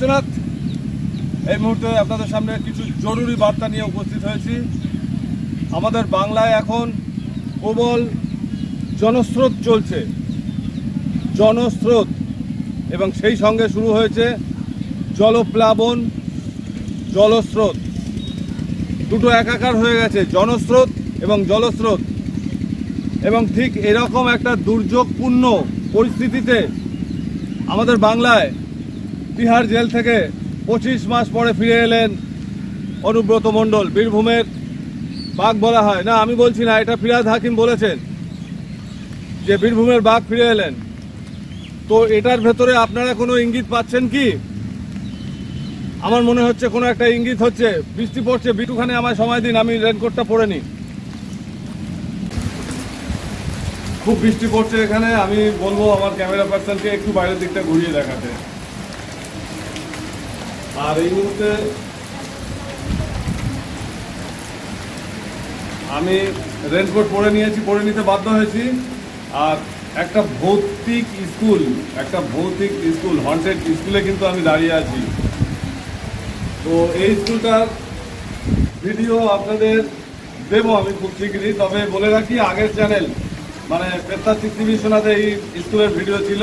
বিশ্বনাথ। এই মুহূর্তে আপনাদের সামনে কিছু জরুরি বার্তা নিয়ে উপস্থিত হয়েছি। আমাদের বাংলায় এখন প্রবল জনস্রোত চলছে, জনস্রোত, এবং সেই সঙ্গে শুরু হয়েছে জলপ্লাবন, জলস্রোত, দুটো একাকার হয়ে গেছে, জনস্রোত এবং জলস্রোত। এবং ঠিক এরকম একটা দুর্যোগপূর্ণ পরিস্থিতিতে আমাদের বাংলায় তিহার জেল থেকে 25 মাস পরে ফিরে এলেন অনুব্রত মণ্ডল। বীরভূমের বাঘ বলা হয় না, আমি বলছি না, এটা ফিরাদ হাকিম বলেছেন যে বীরভূমের বাঘ ফিরে এলেন। তো এটার ভেতরে আপনারা কোনো ইঙ্গিত পাচ্ছেন কি? আমার মনে হচ্ছে কোনো একটা ইঙ্গিত হচ্ছে। বৃষ্টি পড়ছে, বিটুখানে আমায় সময় দিন, আমি রেনকোটটা পরে নিই। খুব বৃষ্টি পড়ছে এখানে। আমি বলবো আমার ক্যামেরা পার্সনকে একটু বাইরের দিকটা ঘুরিয়ে দেখাতে। আর এই মুহূর্তে আমি রেনকোট পরে নিয়েছি, পরে নিতে বাধ্য হয়েছি। আর একটা ভৌতিক স্কুল, হন্টেড স্কুলে কিন্তু আমি দাঁড়িয়ে আছি। তো এই স্কুলটার ভিডিও আপনাদের দেবো আমি খুব শীঘ্রই। তবে বলে রাখি, আগের চ্যানেল মানে পেত্তার চিত্তি বিশ্বনাথে এই স্কুলের ভিডিও ছিল,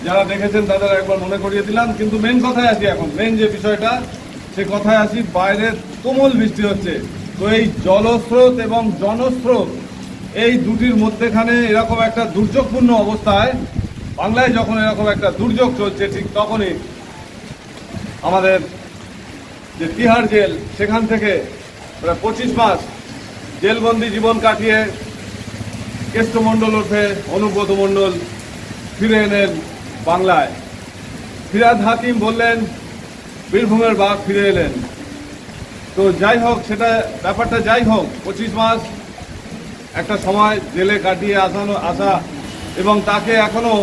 যারা দেখেছেন তাদের একবার মনে করিয়ে দিলাম। কিন্তু মেন কথায় আসি, এখন মেন যে বিষয়টা, সে কথায় আসি। বাইরে তুমুল বৃষ্টি হচ্ছে। তো এই জলস্রোত এবং জনস্রোত, এই দুটির মধ্যেখানে এরকম একটা দুর্যোগপূর্ণ অবস্থায় বাংলায় যখন এরকম একটা দুর্যোগ চলছে, ঠিক তখনই আমাদের যে তিহার জেল, সেখান থেকে প্রায় 25 মাস জেলবন্দি জীবন কাটিয়ে কেষ্ট মণ্ডল ওঠে অনুব্রত মণ্ডল ফিরে এলেন বাংলায়। ফিরাদ হাকিম বললেন বীরভূমের বাঘ ফিরে এলেন। তো যাই হোক, সেটা ব্যাপারটা যাই হোক, 25 মাস একটা সময় জেলে কাটিয়ে আসা এবং তাকে এখনো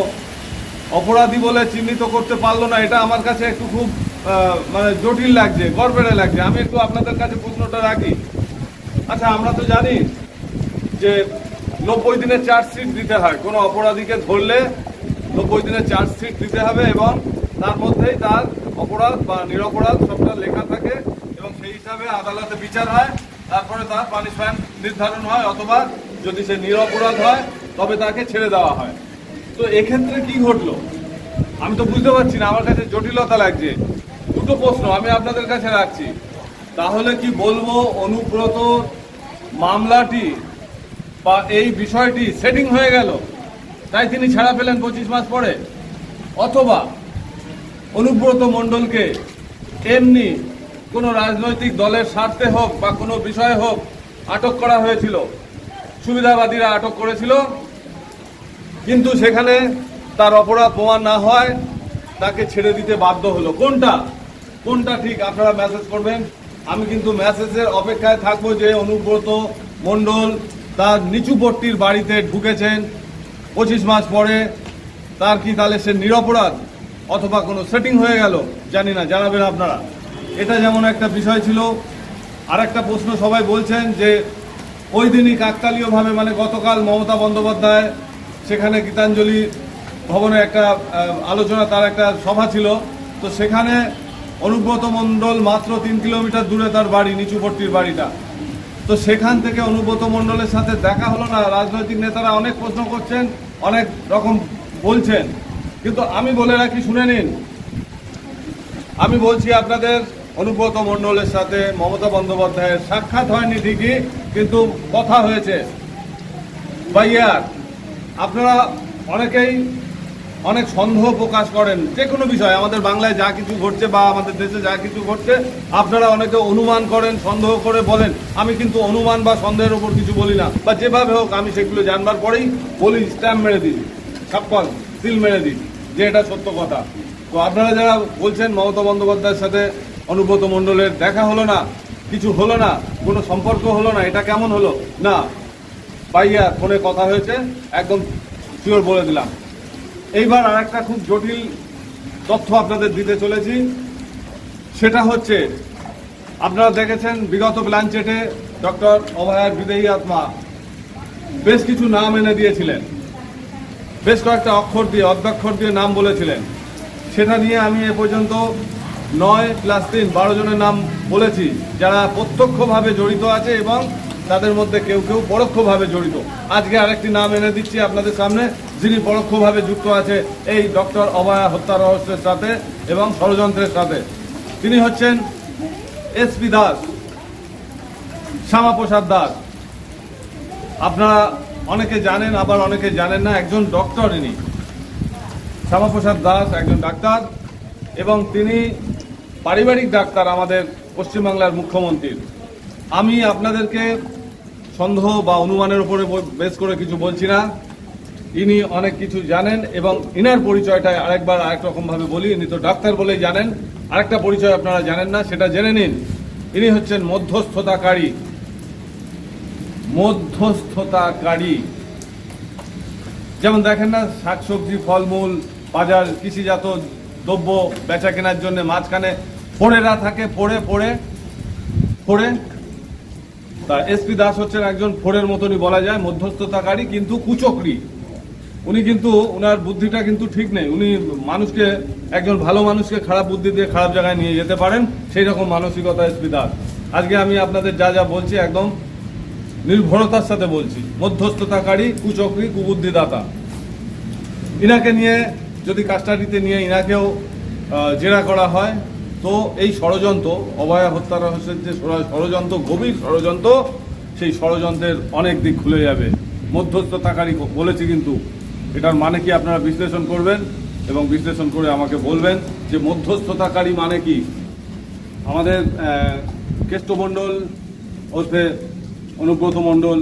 অপরাধী বলে চিহ্নিত করতে পারলো না, এটা আমার কাছে একটু খুব মানে জটিল লাগছে, গড়বেড়ে লাগছে। আমি একটু আপনাদের কাছে প্রশ্নটা রাখি। আচ্ছা, আমরা তো জানি যে 90 দিনের চার্জশিট দিতে হয়। কোনো অপরাধীকে ধরলে 90 দিনের চার্জশিট দিতে হবে এবং তার মধ্যেই তার অপরাধ বা নিরপরাধ সবটা লেখা থাকে এবং সেই হিসাবে আদালতে বিচার হয়। তারপরে তার পানিশমেন্ট নির্ধারণ হয়, অথবা যদি সে নিরপরাধ হয় তবে তাকে ছেড়ে দেওয়া হয়। তো এক্ষেত্রে কি ঘটলো আমি তো বুঝতে পারছি না, আমার কাছে জটিলতা লাগছে। দুটো প্রশ্ন আমি আপনাদের কাছে রাখছি। তাহলে কি বলবো অনুব্রত মামলাটি বা এই বিষয়টি সেটিং হয়ে গেল, তাই তিনি ছাড়া পেলেন 25 মাস পরে? অথবা অনুব্রত মণ্ডলকে এমনি কোনো রাজনৈতিক দলের স্বার্থে হোক বা কোনো বিষয়ে হোক আটক করা হয়েছিল, সুবিধাবাদীরা আটক করেছিল, কিন্তু সেখানে তার অপরাধ প্রমাণ না হয় তাকে ছেড়ে দিতে বাধ্য হলো? কোনটা ঠিক আপনারা মেসেজ করবেন। আমি কিন্তু মেসেজের অপেক্ষায় থাকবো যে অনুব্রত মণ্ডল তার নিচুপট্টির বাড়িতে ঢুকেছেন 25 মাস পরে, তার কি তাহলে সে নিরপরাধ অথবা কোনো সেটিং হয়ে গেল? জানি না, জানাবেন আপনারা। এটা যেমন একটা বিষয় ছিল। আর একটা প্রশ্ন সবাই বলছেন যে ওই দিনই কাকতালীয়ভাবে, মানে গতকাল মমতা বন্দ্যোপাধ্যায় সেখানে গীতাঞ্জলি ভবনে একটা আলোচনা, তার একটা সভা ছিল। তো সেখানে অনুব্রত মণ্ডল মাত্র 3 কিলোমিটার দূরে তার বাড়ি, নিচুপট্টির বাড়িটা। তো সেখান থেকে অনুব্রত মণ্ডলের সাথে দেখা হলো না। রাজনৈতিক নেতারা অনেক প্রশ্ন করছেন, অনেক রকম বলছেন, কিন্তু আমি বলে রাখি, শুনে নিন। আমি বলছি আপনাদের, অনুব্রত মণ্ডলের সাথে মমতা বন্দ্যোপাধ্যায়ের সাক্ষাৎ হয়নি ঠিকই, কিন্তু কথা হয়েছে। ভাইয়ার আপনারা অনেকেই অনেক সন্দেহ প্রকাশ করেন যে কোনো বিষয়, আমাদের বাংলায় যা কিছু ঘটছে বা আমাদের দেশে যা কিছু ঘটছে, আপনারা অনেকে অনুমান করেন, সন্দেহ করে বলেন। আমি কিন্তু অনুমান বা সন্দেহের ওপর কিছু বলি না, বা যেভাবে হোক আমি সেগুলো জানবার পরেই বলি, স্ট্যাম্প মেরে দিই, ছাপ্পন সিল মেরে দিই যে এটা সত্য কথা। তো আপনারা যারা বলছেন মমতা বন্দ্যোপাধ্যায়ের সাথে অনুব্রত মণ্ডলের দেখা হলো না, কিছু হলো না, কোনো সম্পর্ক হলো না, এটা কেমন হলো? না, ভাইয়া ফোনে কথা হয়েছে, একদম শিওর বলে দিলাম। এইবার আর একটা খুব জটিল তথ্য আপনাদের দিতে চলেছি। সেটা হচ্ছে, আপনারা দেখেছেন বিগত প্ল্যানচেটে ডক্টর অভয়ার বিদেহী আত্মা বেশ কিছু নাম এনে দিয়েছিলেন, বেশ কয়েকটা অক্ষর দিয়ে, অদ্যাক্ষর দিয়ে নাম বলেছিলেন। সেটা নিয়ে আমি এ পর্যন্ত 9+3 12 জনের নাম বলেছি যারা প্রত্যক্ষভাবে জড়িত আছে এবং তাদের মধ্যে কেউ কেউ পরোক্ষভাবে জড়িত। আজকে আরেকটি নাম এনে দিচ্ছি আপনাদের সামনে, যিনি পরোক্ষভাবে যুক্ত আছে এই ডক্টর অভয়া হত্যা রহস্যের সাথে এবং ষড়যন্ত্রের সাথে। তিনি হচ্ছেন এসপি দাস, শ্যামাপ্রসাদ দাস। আপনারা অনেকে জানেন, আবার অনেকে জানেন না। একজন ডক্টর, ইনি শ্যামাপ্রসাদ দাস একজন ডাক্তার এবং তিনি পারিবারিক ডাক্তার আমাদের পশ্চিমবাংলার মুখ্যমন্ত্রীর। আমি আপনাদেরকে সন্দেহ বা অনুমানের উপরে বেস করে কিছু বলছি না। ইনি অনেক কিছু জানেন এবং ইনার পরিচয়টা আরেকবার আরেক রকমভাবে বলি। ইনি তো ডাক্তার বলেই জানেন, আরেকটা পরিচয় আপনারা জানেন না, সেটা জেনে নিন। ইনি হচ্ছেন মধ্যস্থতাকারী। মধ্যস্থতাকারী যেমন দেখেন না, শাকসবজি, ফলমূল, বাজার, কৃষিজাত দ্রব্য বেচা কেনার জন্য মাঝখানে ফোড়েরা থাকে, ফোড়ে। তা এসপি দাস হচ্ছেন একজন ফোড়ের মতনই বলা যায়, মধ্যস্থতাকারী কিন্তু কুচক্রী। উনি কিন্তু ওনার বুদ্ধিটা কিন্তু ঠিক নেই। উনি মানুষকে, একজন ভালো মানুষকে খারাপ বুদ্ধি দিয়ে খারাপ জায়গায় নিয়ে যেতে পারেন, সেই রকম মানসিকতা এসপি দাস। আজকে আমি আপনাদের যা যা বলছি একদম নির্ভরতার সাথে বলছি। মধ্যস্থতাকারী, কুচক্রী, কুবুদ্ধিদাতা। ইনাকে নিয়ে যদি কাস্টাডিতে নিয়ে ইনাকেও জেরা করা হয় তো এই ষড়যন্ত্র, অভয়া হত্যা রহস্যের যে ষড়যন্ত্র, গভীর ষড়যন্ত্র, সেই ষড়যন্ত্রের অনেক দিক খুলে যাবে। মধ্যস্থতাকারী বলেছি, কিন্তু এটার মানে কি আপনারা বিশ্লেষণ করবেন এবং বিশ্লেষণ করে আমাকে বলবেন যে মধ্যস্থতাকারী মানে কি। আমাদের কেষ্টমণ্ডল ওরফে অনুব্রত মণ্ডল,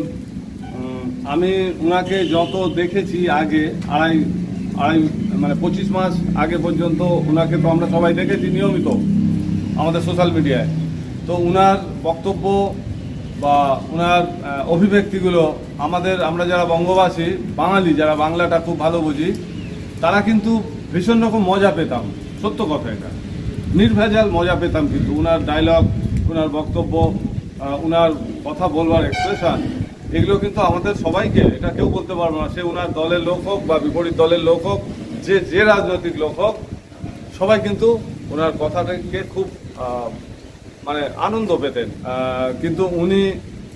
আমি ওনাকে যত দেখেছি আগে আড়াই মানে 25 মাস আগে পর্যন্ত ওনাকে তো আমরা সবাই দেখেছি নিয়মিত আমাদের সোশ্যাল মিডিয়ায়। তো ওনার বক্তব্য বা ওনার অভিব্যক্তিগুলো আমরা যারা বঙ্গবাসী, বাঙালি, যারা বাংলাটা খুব ভালো বুঝি, তারা কিন্তু ভীষণ রকম মজা পেতাম। সত্য কথা, এটা নির্ভেজাল মজা পেতাম। কিন্তু ওনার ডায়লগ, ওনার বক্তব্য, ওনার কথা বলবার এক্সপ্রেশন, এগুলো কিন্তু আমাদের সবাইকে, এটা কেউ বলতে পারবো না, সে ওনার দলের লোক হোক বা বিপরীত দলের লোক হোক, যে রাজনৈতিক লোক হোক, সবাই কিন্তু ওনার কথাটাকে খুব মানে আনন্দ পেতেন। কিন্তু উনি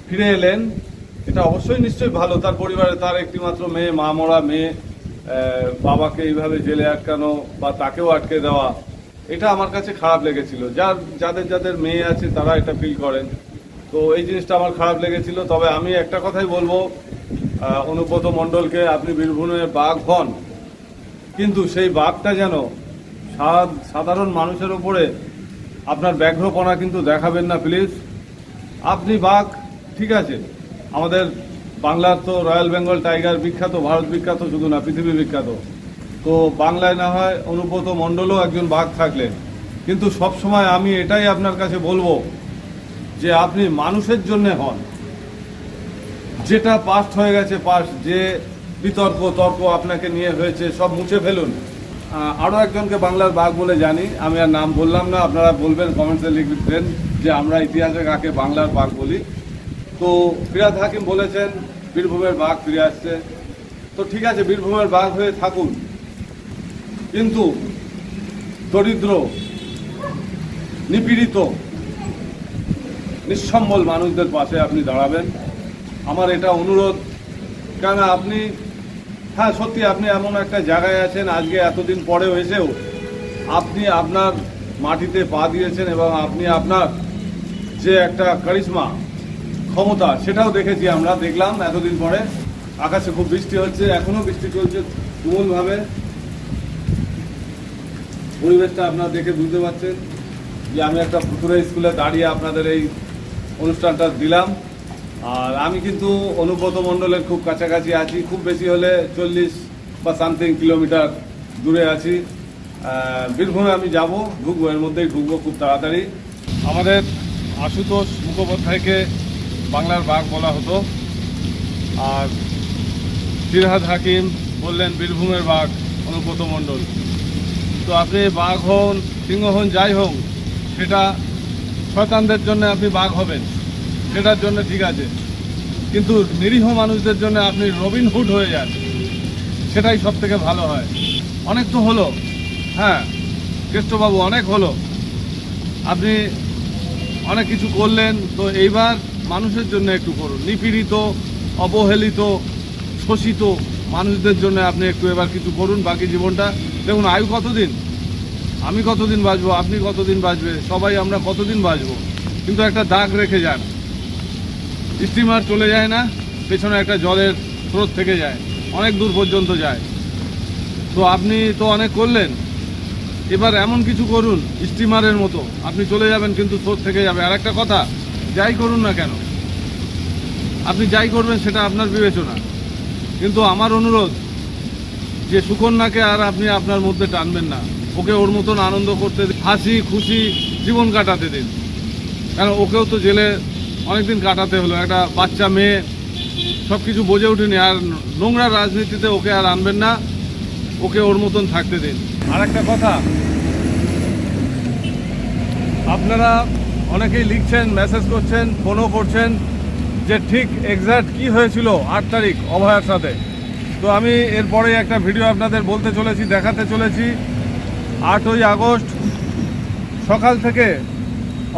ফিরে এলেন, এটা অবশ্যই নিশ্চয়ই ভালো। তার পরিবারে তার একটি মাত্র মেয়ে, মা মরা মেয়ে, বাবাকে এইভাবে জেলে আটকানো বা তাকেও আটকে দেওয়া, এটা আমার কাছে খারাপ লেগেছিল। যাদের মেয়ে আছে তারা এটা ফিল করেন, তো এই জিনিসটা আমার খারাপ লেগেছিল। তবে আমি একটা কথাই বলবো, অনুব্রত মণ্ডলকে, আপনি বীরভূমের বাঘ হন, কিন্তু সেই বাঘটা যেন সাধারণ মানুষের উপরে আপনার ব্যাঘ্রপনা কিন্তু দেখাবেন না প্লিজ। আপনি বাঘ ঠিক আছে, আমাদের বাংলার তো রয়্যাল বেঙ্গল টাইগার বিখ্যাত, ভারত বিখ্যাত শুধু না, পৃথিবী বিখ্যাত। তো বাংলায় না হয় অনুব্রত মণ্ডলও একজন বাঘ থাকলেন, কিন্তু সবসময় আমি এটাই আপনার কাছে বলবো যে আপনি মানুষের জন্য হন। যেটা পাস্ট হয়ে গেছে, যে তর্ক আপনাকে নিয়ে হয়েছে, সব মুছে ফেলুন। আরও একজনকে বাংলার বাঘ বলে জানি, আমি আর নাম বললাম না, আপনারা বলবেন, কমেন্টসে লিখবেন যে আমরা ইতিহাসে কাকে বাংলার বাঘ বলি। তো ফিরাদ হাকিম বলেছেন বীরভূমের বাঘ ফিরে আসছে। তো ঠিক আছে, বীরভূমের বাঘ হয়ে থাকুন, কিন্তু দরিদ্র, নিপীড়িত, নিঃসম্বল মানুষদের পাশে আপনি দাঁড়াবেন, আমার এটা অনুরোধ। কেন আপনি, হ্যাঁ সত্যি আপনি এমন একটা জায়গায় আছেন, আজকে এতদিন পরেও এসেও আপনি আপনার মাটিতে পা দিয়েছেন এবং আপনি আপনার যে একটা কারিশমা, ক্ষমতা, সেটাও দেখেছি, আমরা দেখলাম এতদিন পরে। আকাশে খুব বৃষ্টি হচ্ছে, এখনো বৃষ্টি চলছে তুমুলভাবে। পরিবেশটা আপনারা দেখে বুঝতে পারছেন যে আমি একটা ফুতুরা স্কুলে দাঁড়িয়ে আপনাদের এই অনুষ্ঠানটা দিলাম। আর আমি কিন্তু অনুব্রত মণ্ডলের খুব কাছাকাছি আছি, খুব বেশি হলে 40 বা সামথিং কিলোমিটার দূরে আছি। বীরভূমে আমি যাব, ঢুকবো, এর মধ্যেই ঢুকবো খুব তাড়াতাড়ি। আমাদের আশুতোষ মুখোপাধ্যায়কে বাংলার বাঘ বলা হতো, আর ফিরহাদ হাকিম বললেন বীরভূমের বাঘ অনুব্রত মণ্ডল। তো আপনি বাঘ হন, সিংহ হন, যাই হোক, সেটা শয়তানদের জন্য আপনি বাঘ হবেন, সেটার জন্য ঠিক আছে, কিন্তু নিরীহ মানুষদের জন্য আপনি রবিনহুড হয়ে যান, সেটাই সব থেকে ভালো হয়। অনেক তো হলো, হ্যাঁ কেষ্টবাবু অনেক হলো, আপনি অনেক কিছু করলেন, তো এইবার মানুষের জন্য একটু করুন। নিপীড়িত, অবহেলিত, শোষিত মানুষদের জন্য আপনি একটু এবার কিছু করুন। বাকি জীবনটা দেখুন, আয়ু কতদিন, আমি কতদিন বাঁচবো, আপনি কতদিন বাঁচবে, সবাই আমরা কতদিন বাঁচবো, কিন্তু একটা দাগ রেখে যান। স্টিমার চলে যায় না, পেছনে একটা জলের স্রোত থেকে যায়, অনেক দূর পর্যন্ত যায়। তো আপনি তো অনেক করলেন, এবার এমন কিছু করুন স্টিমারের মতো, আপনি চলে যাবেন কিন্তু স্রোত থেকে যাবে। আর একটা কথা, যাই করুন না কেন, আপনি যাই করবেন সেটা আপনার বিবেচনা, কিন্তু আমার অনুরোধ যে সুকন্যাকে আর আপনি আপনার মধ্যে টানবেন না। ওকে ওর মতন আনন্দ করতে দিন, হাসি খুশি জীবন কাটাতে দিন। কারণ ওকেও তো জেলে অনেকদিন কাটাতে হলো, একটা বাচ্চা মেয়ে, সব কিছু বোঝে ওঠেনি। আর নোংরা রাজনীতিতে ওকে আর আনবেন না, ওকে ওর মতন থাকতে দিন। আর একটা কথা, আপনারা অনেকেই লিখছেন, মেসেজ করছেন, ফোনও করছেন যে ঠিক এক্স্যাক্ট কি হয়েছিল 8 তারিখ অভয়ার সাথে। তো আমি এরপরে একটা ভিডিও আপনাদের বলতে চলেছি, দেখাতে চলেছি 8ই আগস্ট সকাল থেকে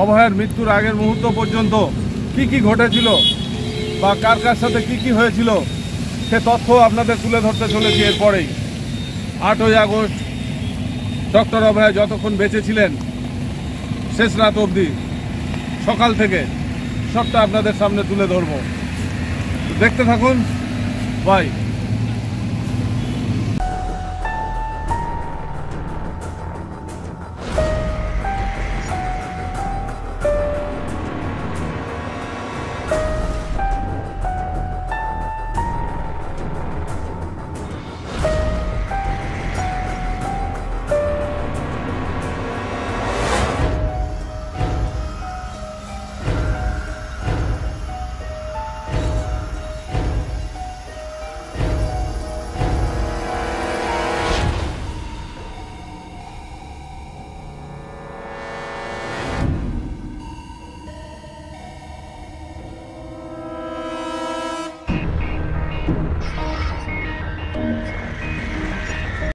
অভয়ার মৃত্যুর আগের মুহূর্ত পর্যন্ত কি কি ঘটেছিল বা কার কার সাথে কি কি হয়েছিল সে তথ্য আপনাদের তুলে ধরতে চলেছি এরপরেই। 8ই আগস্ট ডক্টর অভয়া যতক্ষণ বেঁচে ছিলেন, শেষ রাত অবধি, সকাল থেকে সবটা আপনাদের সামনে তুলে ধরবো। দেখতে থাকুন, বাই।